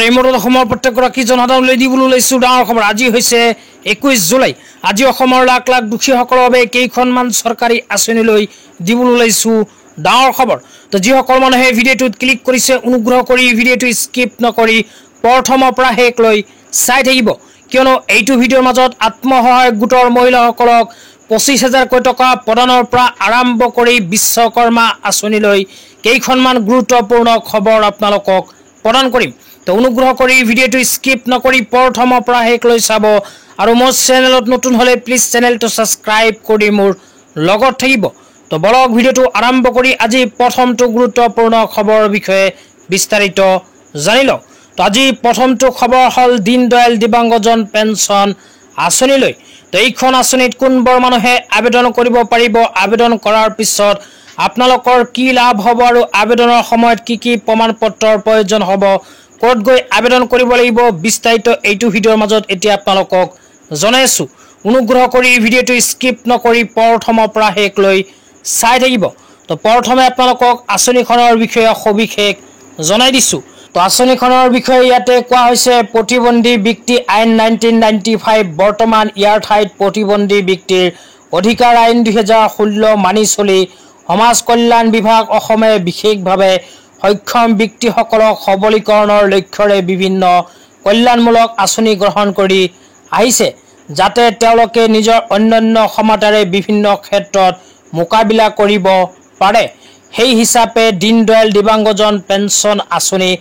এই মুহূৰ্তত অসমৰ প্ৰত্যেকগৰাকী জনসাধাৰণলৈ দিবলৈ ওলাইছোঁ ডাঙৰ খবৰ। আজি হৈছে 21 জুলাই। আজি অসমৰ লাখ লাখ দুখীয়াসকলৰ বাবে কেইখনমান চৰকাৰী আঁচনি লৈ দিবলৈ ওলাইছোঁ ডাঙৰ খবৰ। তো যিসকল মানুহে ভিডিঅ'টোত ক্লিক কৰিছে অনুগ্ৰহ কৰি ভিডিঅ'টো স্কিপ নকৰি প্ৰথমৰ পৰা শেষলৈ চাই থাকিব, কিয়নো এইটো ভিডিঅ'ৰ মাজত আত্মসহায়ক গোটৰ মহিলাসকলক 25,000 টকা প্ৰদানৰ পৰা আৰম্ভ কৰি বিশ্বকৰ্মা আঁচনিলৈ কেইখনমান গুৰুত্বপূৰ্ণ খবৰ আপোনালোকক প্ৰদান কৰিম। তো অনুগ্ৰহ কৰি ভিডিঅ'টো স্কিপ নকৰি প্ৰথমৰ পৰা শেষলৈ চাব, আৰু মোৰ চেনেলত নতুন হ'লে প্লিজ চেনেলটো ছাবস্ক্ৰাইব কৰি মোৰ লগত থাকিব। তো বলক ভিডিঅ'টো আৰম্ভ কৰি আজি প্ৰথমটো গুৰুত্বপূৰ্ণ খবৰৰ বিষয়ে বিস্তাৰিত জানি লওক। তো আজি প্ৰথমটো খবৰ হ'ল দীনদয়াল দিব্যাংগজন পেঞ্চন আঁচনিলৈ। তো এইখন আঁচনিত কোনবোৰ মানুহে আবেদন কৰিব পাৰিব, আবেদন কৰাৰ পিছত আপোনালোকৰ কি লাভ হ'ব, আৰু আবেদনৰ সময়ত কি কি প্ৰমাণ পত্ৰৰ প্ৰয়োজন হ'ব, ক'ত গৈ আবেদন কৰিব লাগিব, বিস্তাৰিত এইটো ভিডিঅ'ৰ মাজত এতিয়া আপোনালোকক জনাইছোঁ। অনুগ্ৰহ কৰি ভিডিঅ'টো স্কিপ নকৰি প্ৰথমৰ পৰা শেষলৈ চাই থাকিব। তো প্ৰথমে আপোনালোকক আঁচনিখনৰ বিষয়ে সবিশেষ জনাই দিছোঁ। তো আঁচনিখনৰ বিষয়ে ইয়াতে কোৱা হৈছে, প্ৰতিবন্ধী ব্যক্তি আইন 1995 বৰ্তমান ইয়াৰ ঠাইত প্ৰতিবন্ধী ব্যক্তিৰ অধিকাৰ আইন 2016 মানি চলি সমাজ কল্যাণ বিভাগ অসমে বিশেষভাৱে সক্ষম ব্যক্তিসকলক সবলীকৰণৰ লক্ষ্যৰে বিভিন্ন কল্যাণমূলক আঁচনি গ্ৰহণ কৰি আহিছে, যাতে তেওঁলোকে নিজৰ অন্যান্য ক্ষমতাৰে বিভিন্ন ক্ষেত্ৰত মোকাবিলা কৰিব পাৰে। সেই হিচাপে দীনদয়াল দিব্যাংগজন পেঞ্চন আঁচনি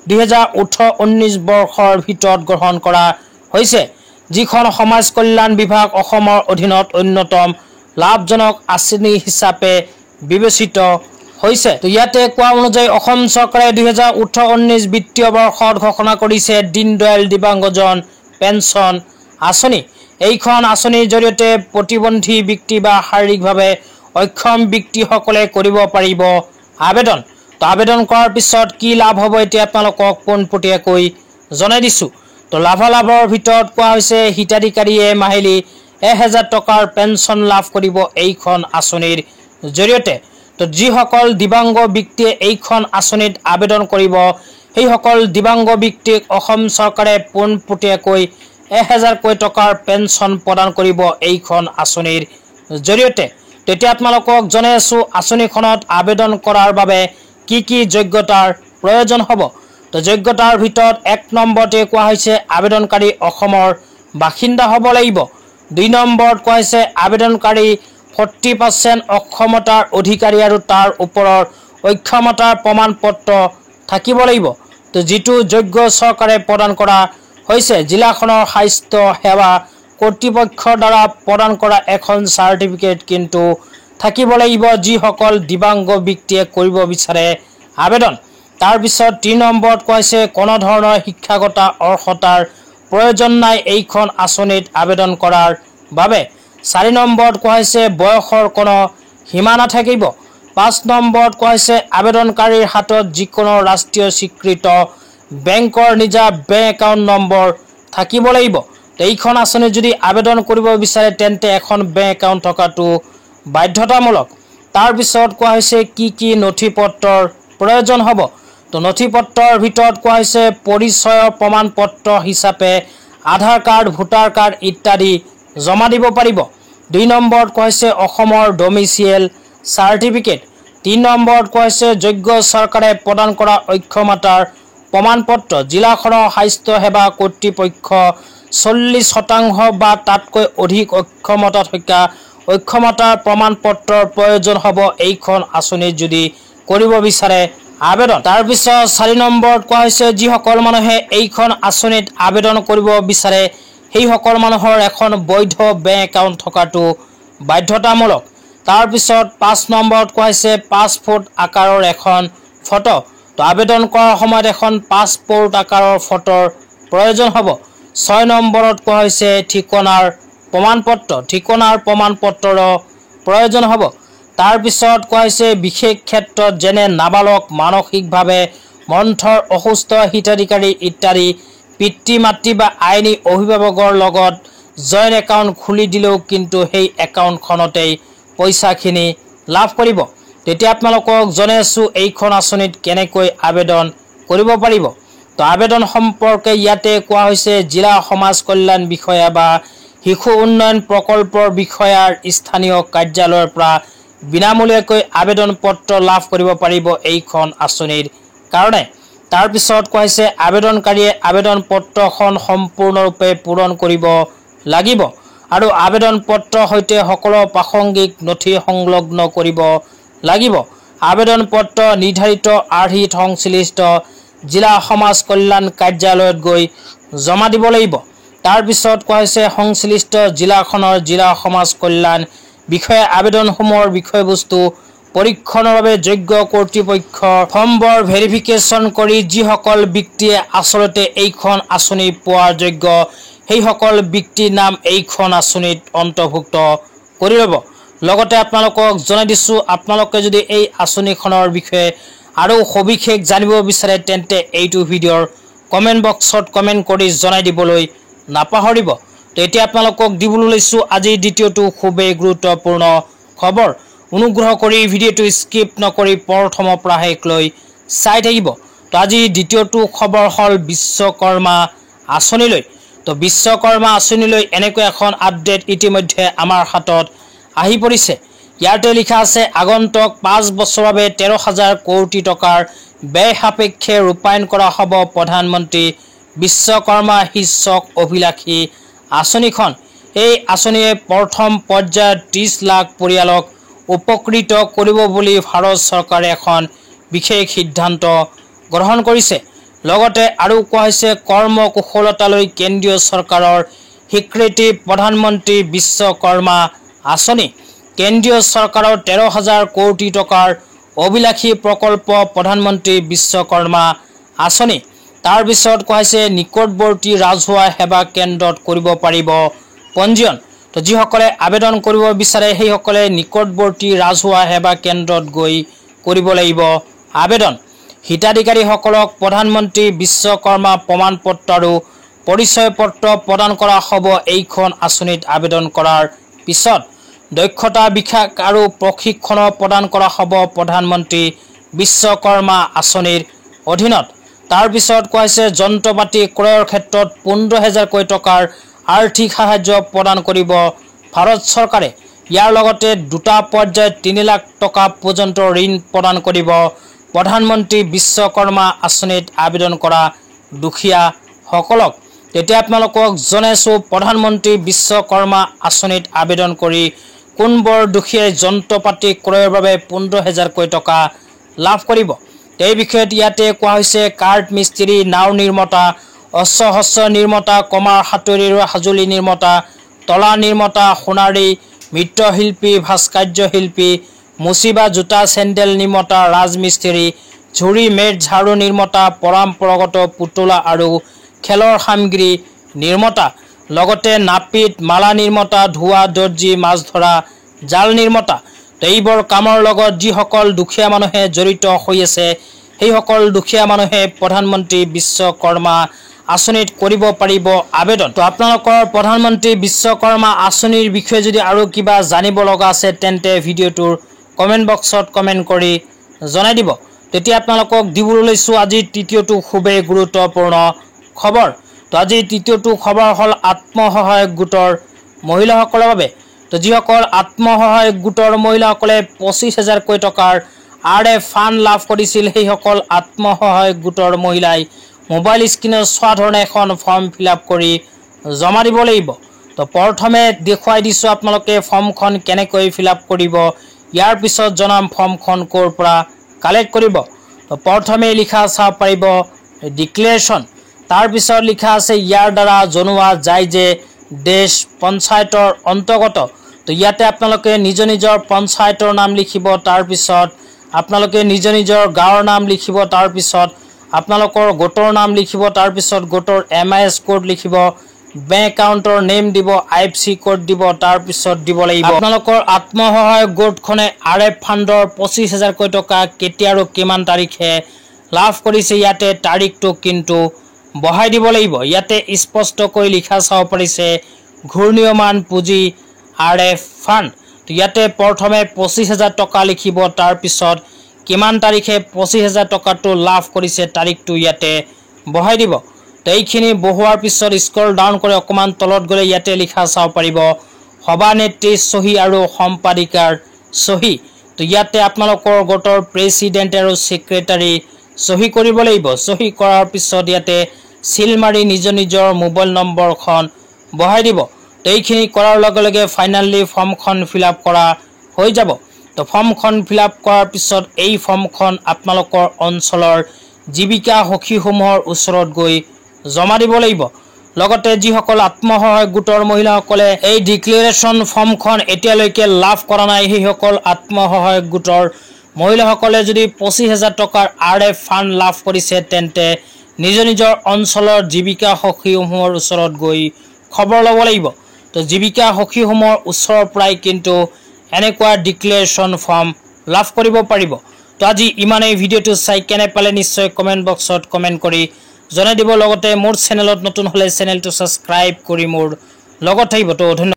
2018-19 বৰ্ষৰ ভিতৰত গ্ৰহণ কৰা হৈছে, যিখন সমাজ কল্যাণ বিভাগ অসমৰ অধীনত অন্যতম লাভজনক আঁচনি হিচাপে বিবেচিত হৈছে। তো ইয়াতে কোৱা অনুযায়ী অসম চৰকাৰে 2018-19 বিত্তীয় বৰ্ষত ঘোষণা কৰিছে দীনদয়াল দিব্যাংগজন পেঞ্চন আঁচনি। এইখন আঁচনিৰ জৰিয়তে প্ৰতিবন্ধী ব্যক্তি বা শাৰীৰিকভাৱে অক্ষম ব্যক্তিসকলে কৰিব পাৰিব আবেদন। তো আবেদন কৰাৰ পিছত কি লাভ হ'ব এতিয়া আপোনালোকক পোনপটীয়াকৈ জনাই দিছোঁ। তো লাভালাভৰ ভিতৰত কোৱা হৈছে, হিতাধিকাৰীয়ে মাহিলী 1,000 টকাৰ পেঞ্চন লাভ কৰিব এইখন আঁচনিৰ জৰিয়তে। তো যিসকল দিব্যাংগ ব্যক্তিয়ে এইখন আঁচনিত আবেদন কৰিব, সেইসকল দিব্যাংগ ব্যক্তিক অসম চৰকাৰে পোনপটীয়াকৈ 1,000 টকাৰ পেঞ্চন প্ৰদান কৰিব এইখন আঁচনিৰ জৰিয়তে। তেতিয়া আপোনালোকক জনাই আছোঁ আঁচনিখনত আবেদন কৰাৰ বাবে কি কি যোগ্যতাৰ প্ৰয়োজন হ'ব। তো যোগ্যতাৰ ভিতৰত 1 নম্বৰতে কোৱা হৈছে আবেদনকাৰী অসমৰ বাসিন্দা হ'ব লাগিব। 2 নম্বৰত কোৱা হৈছে আবেদনকাৰী 40% অক্ষমতাৰ অধিকাৰী আৰু তাৰ ওপৰৰ অক্ষমতাৰ প্ৰমাণ পত্ৰ থাকিব লাগিব। তো যিটো যোগ্য চৰকাৰে প্ৰদান কৰা হৈছে জিলাখনৰ স্বাস্থ্য সেৱা কৰ্তৃপক্ষৰ দ্বাৰা প্ৰদান কৰা এখন চাৰ্টিফিকেট কিন্তু থাকিব লাগিব, যিসকল দিব্যাংগ ব্যক্তিয়ে কৰিব বিচাৰে আবেদন। তাৰপিছত 3 নম্বৰত কোৱা হৈছে কোনো ধৰণৰ শিক্ষাগত অৰ্হতাৰ প্ৰয়োজন নাই এইখন আঁচনিত আবেদন কৰাৰ বাবে। 4 নম্বৰত কোৱা হৈছে বয়সৰ কোনো সীমা নাথাকিব। 5 নম্বৰত কোৱা হৈছে আবেদনকাৰীৰ হাতত যিকোনো ৰাষ্ট্ৰীয় স্বীকৃত বেংকৰ নিজা বেংক একাউণ্ট নম্বৰ থাকিব লাগিব। এইখন আঁচনিত যদি আবেদন কৰিব বিচাৰে তেন্তে এখন বেংক একাউণ্ট থকাটো বাধ্যতামূলক। তাৰপিছত কোৱা হৈছে কি কি নথি পত্ৰৰ প্ৰয়োজন হ'ব। তো নথি পত্ৰৰ ভিতৰত কোৱা হৈছে পৰিচয়ৰ প্ৰমাণ পত্ৰ হিচাপে আধাৰ কাৰ্ড, ভোটাৰ কাৰ্ড ইত্যাদি জমা দিব পাৰিব। 2 নম্বৰত কোৱা হৈছে অসমৰ ডমিচিয়েল চাৰ্টিফিকেট। 3 নম্বৰত কোৱা হৈছে যোগ্য চৰকাৰে প্ৰদান কৰা অক্ষমতাৰ প্ৰমাণ পত্ৰ। জিলাখনৰ স্বাস্থ্য সেৱা কৰ্তৃপক্ষ 40% বা তাতকৈ অধিক অক্ষমতা থকা অক্ষমতাৰ প্ৰমাণ পত্ৰৰ প্ৰয়োজন হ'ব এইখন আঁচনিত যদি কৰিব বিচাৰে আবেদন। তাৰপিছত 4 নম্বৰত কোৱা হৈছে যিসকল মানুহে এইখন আঁচনিত আবেদন কৰিব বিচাৰে সেইসকল মানুহৰ এখন বৈধ বেংক একাউণ্ট থকাটো বাধ্যতামূলক। তাৰপিছত 5 নম্বৰত কোৱা হৈছে পাছপোৰ্ট আকাৰৰ এখন ফটো। তো আবেদন কৰাৰ সময়ত এখন পাছপোৰ্ট আকাৰৰ ফটোৰ প্ৰয়োজন হ'ব। 6 নম্বৰত কোৱা হৈছে ঠিকনাৰ প্ৰমাণ পত্ৰ। ঠিকনাৰ প্ৰমাণ পত্ৰৰো প্ৰয়োজন হ'ব। তাৰপিছত কোৱা হৈছে বিশেষ ক্ষেত্ৰত যেনে নাবালক, মানসিকভাৱে মন্থৰ, অসুস্থ হিতাধিকাৰী ইত্যাদি পিতৃ মাতৃ বা আইনী অভিভাৱকৰ লগত জইণ্ট একাউণ্ট খুলি দিলেও কিন্তু সেই একাউণ্টখনতেই পইচাখিনি লাভ কৰিব। তেতিয়া আপোনালোকক জনাই আছোঁ এইখন আঁচনিত কেনেকৈ আবেদন কৰিব পাৰিব। তো আবেদন সম্পৰ্কে ইয়াতে কোৱা হৈছে জিলা সমাজ কল্যাণ বিষয়া বা শিশু উন্নয়ন প্ৰকল্পৰ বিষয়াৰ স্থানীয় কাৰ্যালয়ৰ পৰা বিনামূলীয়াকৈ আবেদন পত্ৰ লাভ কৰিব পাৰিব এইখন আঁচনিৰ কাৰণে। তাৰ পিছত কোৱা হৈছে আবেদনকাৰীয়ে আবেদন পত্ৰখন সম্পূৰ্ণৰূপে পূৰণ কৰিব লাগিব আৰু আবেদন পত্ৰৰ সৈতে সকলো প্ৰাসংগিক নথি সংলগ্ন কৰিব লাগিব। আবেদন পত্ৰ নিৰ্ধাৰিত আৰ্হিত সংশ্লিষ্ট জিলা সমাজ কল্যাণ কাৰ্যালয়ত গৈ জমা দিব লাগিব। তাৰ পিছত কোৱা হৈছে সংশ্লিষ্ট জিলাখনৰ জিলা সমাজ কল্যাণ বিষয়ে আবেদনসমূহৰ বিষয়বস্তু পৰীক্ষণৰ বাবে যোগ্য কৰ্তৃপক্ষ ফৰ্মবোৰ ভেৰিফিকেশ্যন কৰি যিসকল ব্যক্তিয়ে আচলতে এইখন আঁচনি পোৱাৰ যোগ্য সেইসকল ব্যক্তিৰ নাম এইখন আঁচনিত অন্তৰ্ভুক্ত কৰি ল'ব। লগতে আপোনালোকক জনাই দিছোঁ আপোনালোকে যদি এই আঁচনিখনৰ বিষয়ে আৰু সবিশেষ জানিব বিচাৰে তেন্তে এইটো ভিডিঅ'ৰ কমেণ্ট বক্সত কমেণ্ট কৰি জনাই দিবলৈ নাপাহৰিব। তো এতিয়া আপোনালোকক দিবলৈ লৈছোঁ আজিৰ দ্বিতীয়টো খুবেই গুৰুত্বপূৰ্ণ খবৰ। অনুগ্ৰহ কৰি ভিডিঅ'টো স্কিপ নকৰি প্ৰথমৰ পৰা শেষলৈ চাই থাকিব। তো আজিৰ দ্বিতীয়টো খবৰ হ'ল বিশ্বকৰ্মা আঁচনিলৈ। তো বিশ্বকৰ্মা আঁচনিলৈ এনেকৈ এখন আপডেট ইতিমধ্যে আমাৰ হাতত আহি পৰিছে। ইয়াতে লিখা আছে আগন্তুক 5 বছৰৰ বাবে 13,000 কোটি টকাৰ ব্যয় সাপেক্ষে ৰূপায়ণ কৰা হ'ব প্ৰধানমন্ত্ৰী বিশ্বকৰ্মা শীৰ্ষক অভিলাষী আঁচনিখন। এই আঁচনিয়ে প্ৰথম পৰ্যায়ত 30 লাখ পৰিয়ালক উপকৃত কৰিব বুলি ভাৰত চৰকাৰে এখন বিশেষ সিদ্ধান্ত গ্ৰহণ কৰিছে। লগতে আৰু কোৱা হৈছে কৰ্মকুশলতালৈ কেন্দ্ৰীয় চৰকাৰৰ স্বীকৃতি প্ৰধানমন্ত্ৰী বিশ্বকৰ্মা আঁচনি। কেন্দ্ৰীয় চৰকাৰৰ 13,000 কোটি টকাৰ অভিলাষী প্ৰকল্প প্ৰধানমন্ত্ৰী বিশ্বকৰ্মা আঁচনি। তাৰ পিছত কোৱা হৈছে নিকটৱৰ্তী ৰাজহুৱা সেৱা কেন্দ্ৰত কৰিব পাৰিব পঞ্জীয়ন। তো যিসকলে আবেদন কৰিব বিচাৰে সেইসকলে নিকটৱৰ্তী ৰাজহুৱা সেৱা কেন্দ্ৰত গৈ কৰিব লাগিব আবেদন। হিতাধিকাৰীসকলক প্ৰধানমন্ত্ৰী বিশ্বকৰ্মা প্ৰমাণপত্ৰ আৰু পৰিচয় পত্ৰ প্ৰদান কৰা হ'ব এইখন আঁচনিত আবেদন কৰাৰ পিছত। দক্ষতা বিকাশ আৰু প্ৰশিক্ষণ প্ৰদান কৰা হ'ব প্ৰধানমন্ত্ৰী বিশ্বকৰ্মা আঁচনিৰ অধীনত। তাৰ পিছত কোৱা হৈছে যন্ত্ৰ পাতি ক্ৰয়ৰ ক্ষেত্ৰত 15,000 কোটি টকাৰ আৰ্থিক সাহায্য প্ৰদান কৰিব ভাৰত চৰকাৰে। ইয়াৰ লগতে দুটা পৰ্যায়ত 3 লাখ টকা পৰ্যন্ত ঋণ প্ৰদান কৰিব প্ৰধানমন্ত্ৰী বিশ্বকৰ্মা আঁচনিত আবেদন কৰা দুখীয়াসকলক। তেতিয়া আপোনালোকক জনাইছোঁ প্ৰধানমন্ত্ৰী বিশ্বকৰ্মা আঁচনিত আবেদন কৰি কোনবোৰ দুখীয়াই যন্ত্ৰ পাতি ক্ৰয়ৰ বাবে 15,000 কোটি টকা লাভ কৰিব। এই বিষয়ত ইয়াতে কোৱা হৈছে কাঠ মিস্ত্ৰী, নাও নিৰ্মাতা, অস্ত্ৰ-শস্ত্ৰ নিৰ্মাতা, কমাৰ হাতুৰীৰ সঁজুলি নিৰ্মাতা, তলা নিৰ্মাতা, সোণাৰী, মৃৎশিল্পী, ভাস্কৰ্য শিল্পী, মুচি বা জোতা চেণ্ডেল নিৰ্মাতা, ৰাজমিস্ত্ৰী, ঝুৰি মেট ঝাৰু নিৰ্মাতা, পৰম্পৰাগত পুতলা আৰু খেলৰ সামগ্ৰী নিৰ্মাতা, লগতে নাপিত, মালা নিৰ্মাতা, ধোৱা, দৰ্জী, মাছ ধৰা, জাল নিৰ্মাতা। এইবোৰ কামৰ লগত যিসকল দুখীয়া মানুহে জড়িত হৈ আছে সেইসকল দুখীয়া মানুহে প্ৰধানমন্ত্ৰী বিশ্বকৰ্মা আঁচনিত কৰিব পাৰিব আবেদন। তো আপোনালোকৰ প্ৰধানমন্ত্ৰী বিশ্বকৰ্মা আঁচনিৰ বিষয়ে যদি আৰু কিবা জানিব লগা আছে তেন্তে ভিডিঅ'টোৰ কমেণ্ট বক্সত কমেণ্ট কৰি জনাই দিব। তেতিয়া আপোনালোকক দিবলৈ লৈছোঁ আজিৰ তৃতীয়টো খুবেই গুৰুত্বপূৰ্ণ খবৰ। তো আজিৰ তৃতীয়টো খবৰ হ'ল আত্মসহায়ক গোটৰ মহিলাসকলৰ বাবে। তো যিসকল আত্মসহায়ক গোটৰ মহিলাসকলে 25,000 কোটি টকাৰ RF ফাণ্ড লাভ কৰিছিল সেইসকল আত্মসহায়ক গোটৰ মহিলাই মোবাইল স্ক্ৰীনত চোৱা ধৰণে এখন ফৰ্ম ফিল আপ কৰি জমা দিব লাগিব। তো প্ৰথমে দেখুৱাই দিছোঁ আপোনালোকে ফৰ্মখন কেনেকৈ ফিল আপ কৰিব। ইয়াৰ পিছত জনাম ফৰ্মখন ক'ৰ পৰা কালেক্ট কৰিব। তো প্ৰথমে লিখা চাব পাৰিব ডিক্লেৰেশ্যন। তাৰ পিছত লিখা আছে ইয়াৰ দ্বাৰা জনোৱা যায় যে দেশ পঞ্চায়তৰ অন্তৰ্গত। তো ইয়াতে আপোনালোকে নিজৰ নিজৰ পঞ্চায়তৰ নাম লিখিব। তাৰ পিছত আপোনালোকে নিজৰ নিজৰ গাঁৱৰ নাম লিখিব। তাৰ পিছত আপোনালোকৰ গোটৰ নাম লিখিব। তাৰ পিছত গোটৰ MIS কোড লিখিব। বেংক একাউণ্টৰ নেম দিব, IFC কোড দিব। তাৰ পিছত দিব লাগিব আপোনালোকৰ আত্মসহায়ক গোটখনে RF ফাণ্ডৰ 25,000 কোটি টকা কেতিয়া আৰু কিমান তাৰিখে লাভ কৰিছে ইয়াতে তাৰিখটো কিন্তু বহাই দিব লাগিব। ইয়াতে স্পষ্টকৈ লিখা চাব পাৰিছে ঘূৰ্ণীয়মান পুঁজি RF ফাণ্ড। তো ইয়াতে প্ৰথমে 25,000 টকা লিখিব। তাৰ পিছত কিমান তাৰিখে 25,000 টকাটো লাভ কৰিছে তাৰিখটো ইয়াতে বহাই দিব। তো এইখিনি বহোৱাৰ পিছত স্ক্ৰল ডাউন কৰি অকণমান তলত গ'লে ইয়াতে লিখা চাব পাৰিব সভানেত্ৰী চহী আৰু সম্পাদিকাৰ চহী। তো ইয়াতে আপোনালোকৰ গোটৰ প্ৰেছিডেণ্ট আৰু ছেক্ৰেটাৰী চহী কৰিব লাগিব। চহী কৰাৰ পিছত ইয়াতে চিল মাৰি নিজৰ মোবাইল নম্বৰখন বহাই দিব। তো এইখিনি কৰাৰ লগে লগে ফাইনেলি ফৰ্মখন ফিল আপ কৰা হৈ যাব। তো ফৰ্মখন ফিল আপ কৰাৰ পিছত এই ফৰ্মখন আপোনালোকৰ অঞ্চলৰ জীৱিকা সখীসমূহৰ ওচৰত গৈ জমা দিব লাগিব। লগতে যিসকল আত্মসহায়ক গোটৰ মহিলাসকলে এই ডিক্লেৰেশ্যন ফৰ্মখন এতিয়ালৈকে লাভ কৰা নাই, সেইসকল আত্মসহায়ক গোটৰ মহিলাসকলে যদি 25,000 টকাৰ RF ফাণ্ড লাভ কৰিছে তেন্তে নিজৰ অঞ্চলৰ জীৱিকা সখীসমূহৰ ওচৰত গৈ খবৰ ল'ব লাগিব। তো জীৱিকা সখীসমূহৰ ওচৰৰ পৰাই কিন্তু এনেকুৱা ডিক্লেৰেশ্যন ফৰ্ম লাভ কৰিব পাৰিব। তো আজি ইমানেই। ভিডিঅ'টো চাই কেনে পালে নিশ্চয় কমেণ্ট বক্সত কমেণ্ট কৰি জনাই দিব। লগতে মোৰ চেনেলত নতুন হ'লে চেনেলটো ছাবস্ক্ৰাইব কৰি মোৰ লগত থাকিব। তো ধন্যবাদ।